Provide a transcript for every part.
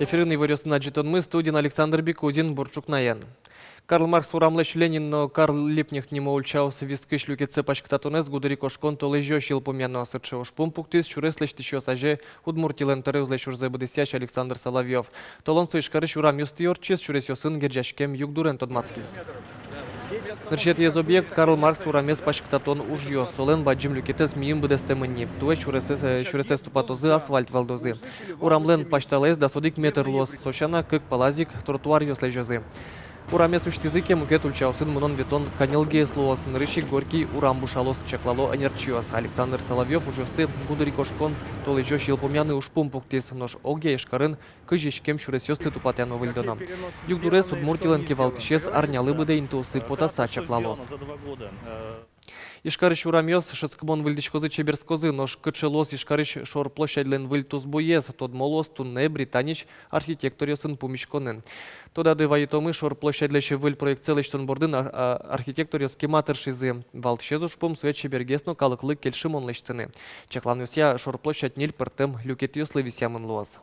Эфирный вырёсына мы студин Александр Бекузин, Бурчук Наян. Карл Маркс урамлеш Ленин, но Карл Липних не молчался вискыш люки цепочка татунес гудери кошкон то лежё щил помяно сырче уж пумпуктис чуреслеш тищё саже удмуртилен терезлеш уж забыдысящ Александр Соловьев. Толонцу ишкарыш урам юстиорчис чуресё сын герджашкем югдурен тодмацкис. Нарчет ез объект Карл Маркс урамес пачктатон уж ё солен баджим люкетес миим бдестемни. Туе чуресес тупатозы асфальт валдозы. Урамлен пачталес да содик метр лос сошана кык палазик тротуар ёслежозы. Урамес уштизыке мукет ульчаусын мунон ветон канелге слоасын рыщик горький урам бушалос чаклало анерчиос. Александр Соловьев ужосты гудыри кошкон толежо щелпомяны ушпум пуктис нож огья ишкарын кыжишкем чуресёсты тупатяно выльдоно. Югдурес удмуртилен кивалтышес арнялы быде интусы потаса чаклалос. Ишкарыш урамёс шыцкмон выльдичкозы чеберскозы, нож кычелос ишкарыш шор площадьлен выльтуз буез, тод молос тунне британич архитекториосын пумишконен. Тода дываитомы шор площадьлеше выль проект целыштон бордын архитекториос кематыршизы. Валтшезуш пум сует чебергесно калыклы кельшимон лештыны. Чакланюся шор площадь ниль пыртем люкетиос левисямын луаз.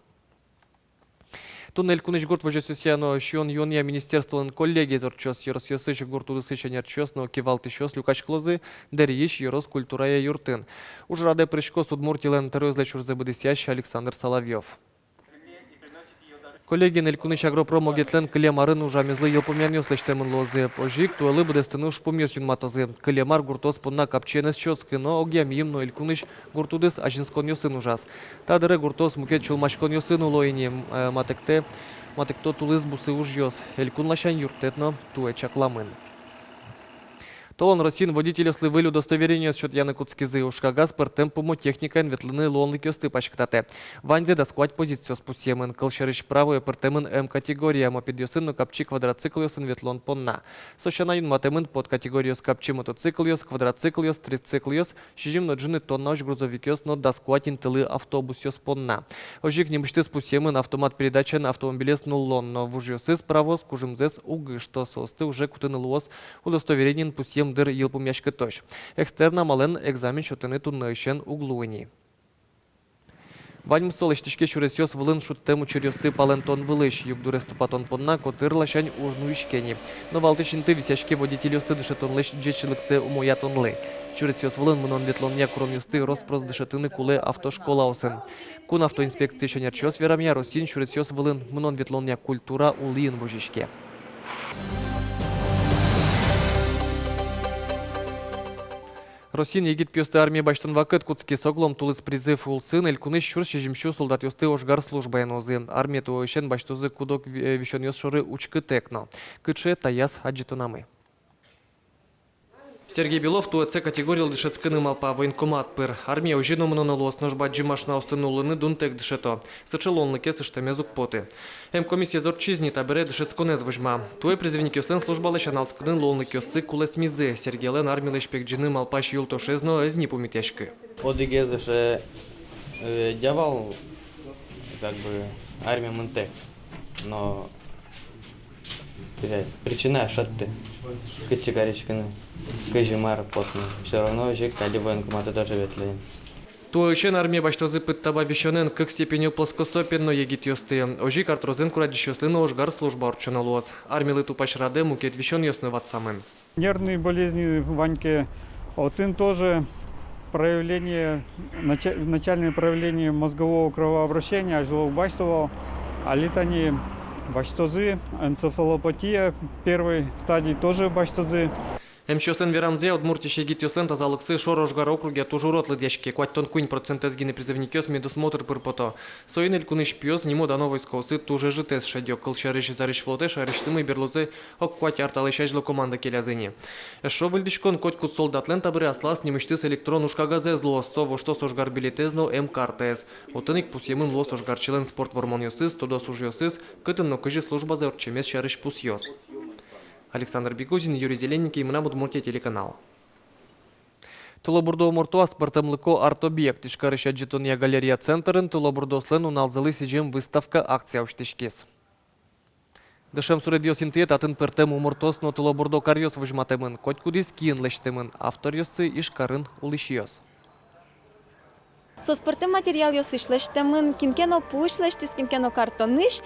Туннель куныч гурт вожесюсяно щон юния министерстволын коллеги зорчос еросьёсыч гуртудысыч нерчос, но кивалтышос люкач клозы дерьиш ерос культурая юртын. Уж раде прыжкос удмуртилен терезлеч уж забыдысящ Александр Соловьев. Коллеги нелькуныч агропром огетлен клемарын ужамезлы елпомянёс лештемын лозы. Пожик туэлы бдестыны шпумёс юнматозы. Клемар гуртос пунна капченес чёцкы, но огьям им но элькуныч гуртудыс ажинскон ёсын ужас. Тадыры гуртос мукет чулмашкон ёсын улоине матекто тулыз бусы уж ёс. Элькун лащан юртетно туэ чакламын. Толон Росин водитель слывыль удостоверение счет Яны Куцкизы ушкагаз пер темпуму техника инветлыны лонлы кёсты пачктате. Ванзе досквать позицию спусемын. Кылшерыш правую пер темын М категория мопед ёсын но капчи квадроцикл ёсын ветлон понна. Сошана юн матемын под категорию с капчи мотоцикл ёс, квадроцикл ёс, трицикл ёс, шижим но джины тонна уж грузовик ёс, но досквать интылы автобус ёс понна. Ожик немышты спусемын автомат передача на автомобилес нуллон, но в уж ёсы справос кужимзес угы, что состы уже кутыны луос удостоверение пусем дыр елпумяшка тош. Экстерна мален экзамен шутыны туннайшен углуыни. Ваньм солыштишке чуресёс вылын шуттему чурёсты палентон вылыш, югдурес тупатон понна котырлашань ужну ишкени. Но валтышинты висяшке водителёсты дышетон лыш джечилыксе умоятонлы. Чуресёс вылын мунон ветлон якурон ёсты роспрос дышетыны куле автошкола осын. Кун автоинспекции шенерчёс верамя росин чуресёс вылын мунон ветлон як культура улыын вожишке. Росин егит пёсты армия баштан вакыт куцки соглом тулыс призыв улсын элькуны щур шежимщу солдат ёсты ошгар служба янозы. Армия туойшен баштузы кудок вишон ёс шоры учкы текно. Кыче таяс аджитунамы. Сергей Белов туэце категорил дышецкыны малпа военкомат пыр. Армия уже номинона лос ножба джимашна установлены дунтек дышето. Сычелонлы кесы штамезук поты. Комиссия зорчизни табере дышецконез вожма. Туэ призывник ёстен служба лещаналцкыны лонлы кёсы кулес мизы. Сергей Лен армия лещпек джины малпа щюл тошезно эзни помитяшкы. Одыгезы же дявал как бы армия ментек, но причина шатты. Категоричканы. Кыжимар потный. Все равно же кали военкоматы тоже ветлен. Туойшен армия баштозы пыттаба вещонен к степени плоскостопен, но егит ёсты. Ожи картрозен курадищёслы но ожгар служба орчона луаз. Армия тупаш раде мукет вещон ёсны ватсамен. Нервные болезни Ваньке, один тоже проявление, начальное проявление мозгового кровообращения, жилов баштового, а литани баштозы, энцефалопатия первой стадии тоже баштозы. Мчёстен верамзе удмуртище егит ёслен тазалыксы шор ожгар округе тужурот лыдешке. Квать кунь процентез гины призывникёс медосмотр пырпото. Соин элькуныш пьёс нимо дано войсковсы туже житес шадёк. Кылчарыш зарыш флотеш арештымы берлузы ок квать арталышажло команда келязыни. Шо выльдишкон коть кут солдатлен табыры аслас немыштыс электрон ушкагазе зло сово что сожгар билетезно мкартез. Отынык пусемын лос ожгарчилен спорт вормон ёсыз, тодос уж ёсыз, кытын но кыжи служба за орчемес шарыш пус ёс. Александр Бекузин, Юрий Зелененький, Имна Удмуртия телеканал. Тулобурдо муртуа спортемлыко арт-объект. Ишкарыша джетония галерея центрын Тулобурдо слен уналзалы сижем выставка акция уштишкес. Дышем суредио синтет атын пертем умуртос но Тулобурдо карьос выжматемын. Коть кудис киен лештемын. Автор ёсы ишкарын улышиос. Соспорты материал йосышлаштамын, кинкено пушлаштис, кинкено картоныш,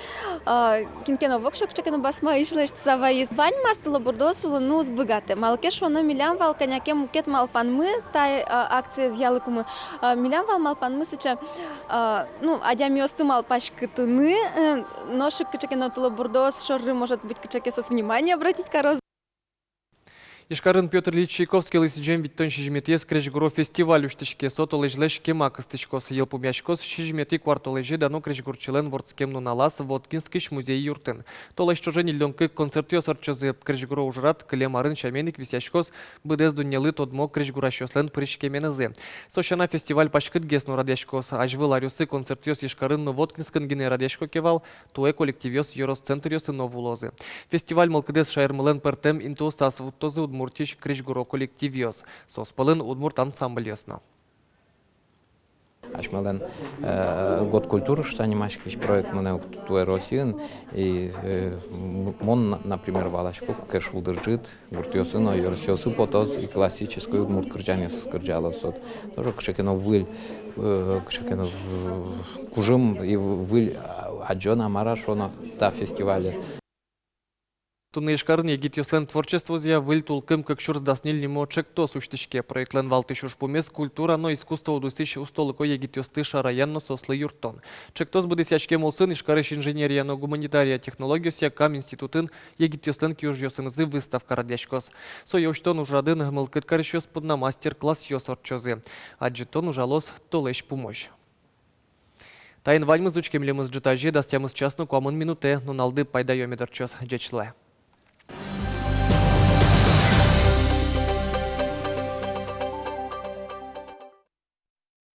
кинкено вокшок чекено басма ишлашт саваис. Вань мастылы бурдосулы нуз богаты. Малкеш воно милям вал коняке мукет малпанмы, та акция с ялыкумы. Милям вал малпанмы сыча, адямиосты малпашкытыны, ношик чекено тулы бурдос, шорры может быть чеке со внимание обратить короз. Ишкарын Петр Ильич Чайковский лысиджем виттон шижметес крежгуро фестиваль уштышке сот олежлеш кемак стычкос елпумяшкос шижмети квартолежи дано крежгурчелен ворцкемну налас Воткинскиш музей юртын. Толай что же нильдонкы концерт ёсорчозы крежгуро ужрат клемарын шаменик висяшкос быдез дуннелы тодмо крежгурашослен пришкеменезе. Сошана фестиваль пашкыт гесну радяшкос ажвы ларюсы концерт ёс Ишкарын но Воткинскан гене радяшко кевал туэ коллективёс ёрос центр ёсы новулозы. Фестиваль молкыдес шайрмылен пертем инту сасвуттозы Удмуртиш крежгуро коллективиос. Соспалын Удмурт ансамбль ёсно. Ашмален год культуры, что анимашки проект мене туе Россиин и мон, например, валашку кершулдыржит, гуртиосыно, yorsiyosu потос и классическую удмурт кырджанес кырджалосот. Тоже кшекено выль, кшекено кужим и выль аджона марашоно та фестивале. Туны Ишкарын егит ёслен творчество зия выль тулкым как шурс даснил нимо чекто суштышке. Проектлен валтышуш помес культура, но искусство удусиш устолыко егит ёсты шараянно сослы юртон. Чектос будет сячке молсын Ишкарыш инженерия, но гуманитария технологию сякам институтын егит ёслен кюж ёсынызы выставка радяшкос. Со ёштон ужрадын гмылкыт карышёс подна мастер-класс ёсорчозы. Аджитон ужалос толеш помощь. Тайын вальмыз учкемлемыз джитажи дастямыз часну куамын минуте, но налды пайда ёмедерчос джечле.